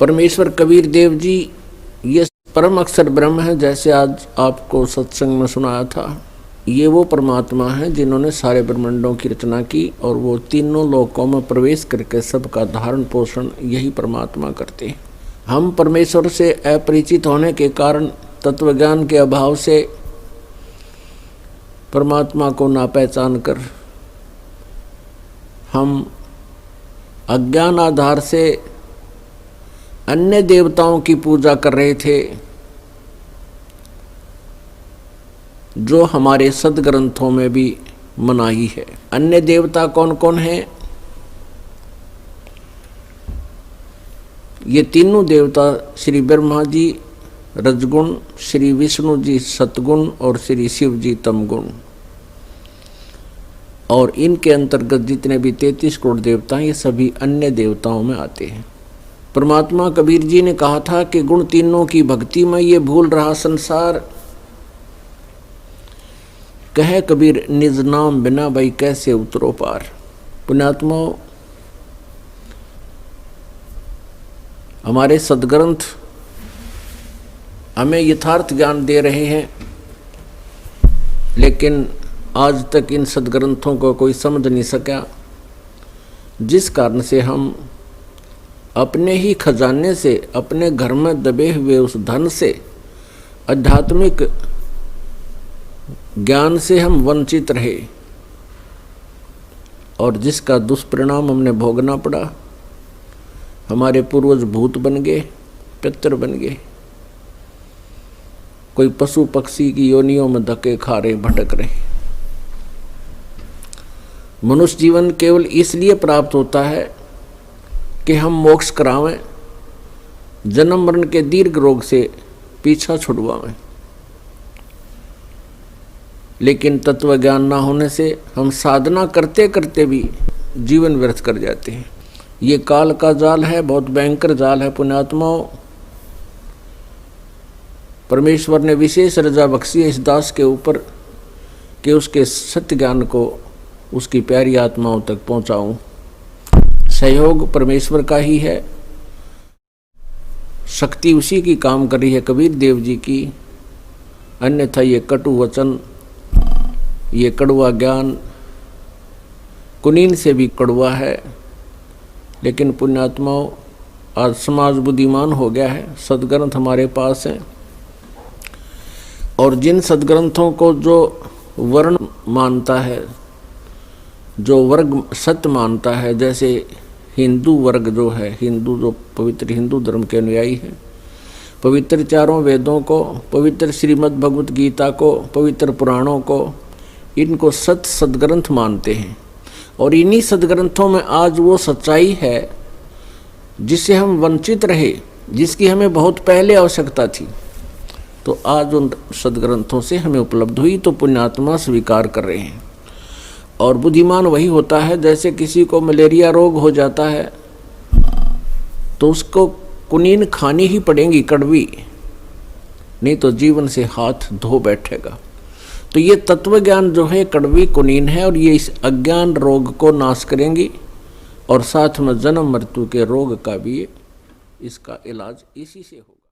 परमेश्वर कबीर देव जी ये परम अक्षर ब्रह्म है, जैसे आज आपको सत्संग में सुनाया था। ये वो परमात्मा है जिन्होंने सारे ब्रह्मांडों की रचना की और वो तीनों लोकों में प्रवेश करके सबका धारण पोषण यही परमात्मा करते हैं। हम परमेश्वर से अपरिचित होने के कारण, तत्वज्ञान के अभाव से परमात्मा को ना पहचान कर हम अज्ञान आधार से अन्य देवताओं की पूजा कर रहे थे, जो हमारे सदग्रंथों में भी मनाही है। अन्य देवता कौन कौन हैं? ये तीनों देवता श्री ब्रह्मा जी रजगुण, श्री विष्णु जी सतगुण और श्री शिव जी तमगुण। और इनके अंतर्गत जितने भी 33 करोड़ देवता हैं, ये सभी अन्य देवताओं में आते हैं। परमात्मा कबीर जी ने कहा था कि गुण तीनों की भक्ति में ये भूल रहा संसार, कहे कबीर निज नाम बिना भाई कैसे उतरो पार। पुण्यात्मा, हमारे सदग्रंथ हमें यथार्थ ज्ञान दे रहे हैं, लेकिन आज तक इन सदग्रंथों को कोई समझ नहीं सका, जिस कारण से हम अपने ही खजाने से, अपने घर में दबे हुए उस धन से, आध्यात्मिक ज्ञान से हम वंचित रहे और जिसका दुष्परिणाम हमने भोगना पड़ा। हमारे पूर्वज भूत बन गए, पितर बन गए, कोई पशु पक्षी की योनियों में धक्के खा रहे, भटक रहे। मनुष्य जीवन केवल इसलिए प्राप्त होता है कि हम मोक्ष करावें, जन्म मरण के दीर्घ रोग से पीछा छुड़वाएं। लेकिन तत्व ज्ञान ना होने से हम साधना करते करते भी जीवन व्यर्थ कर जाते हैं। ये काल का जाल है, बहुत भयंकर जाल है। पुण्यात्माओं, परमेश्वर ने विशेष रजा बख्शी है इस दास के ऊपर कि उसके सत्य ज्ञान को उसकी प्यारी आत्माओं तक पहुंचाऊं। सहयोग परमेश्वर का ही है, शक्ति उसी की काम कर रही है, कबीर देव जी की। अन्यथा ये कटु वचन, ये कड़वा ज्ञान कुनीन से भी कड़वा है। लेकिन पुण्यात्माओं, आज समाज बुद्धिमान हो गया है, सदग्रंथ हमारे पास हैं, और जिन सदग्रंथों को जो वर्ण मानता है, जो वर्ग सत्य मानता है, जैसे हिंदू वर्ग जो है, हिंदू जो पवित्र हिंदू धर्म के अनुयायी हैं, पवित्र चारों वेदों को, पवित्र श्रीमद् भगवत गीता को, पवित्र पुराणों को, इनको सत्य सदग्रंथ मानते हैं। और इन्हीं सदग्रंथों में आज वो सच्चाई है जिससे हम वंचित रहे, जिसकी हमें बहुत पहले आवश्यकता थी, तो आज उन सदग्रंथों से हमें उपलब्ध हुई, तो पुण्यात्मा स्वीकार कर रहे हैं। और बुद्धिमान वही होता है, जैसे किसी को मलेरिया रोग हो जाता है तो उसको कुनीन खानी ही पड़ेगी, कड़वी, नहीं तो जीवन से हाथ धो बैठेगा। तो ये तत्व ज्ञान जो है कड़वी कुनीन है, और ये इस अज्ञान रोग को नाश करेंगी, और साथ में जन्म मृत्यु के रोग का भी इसका इलाज इसी से होगा।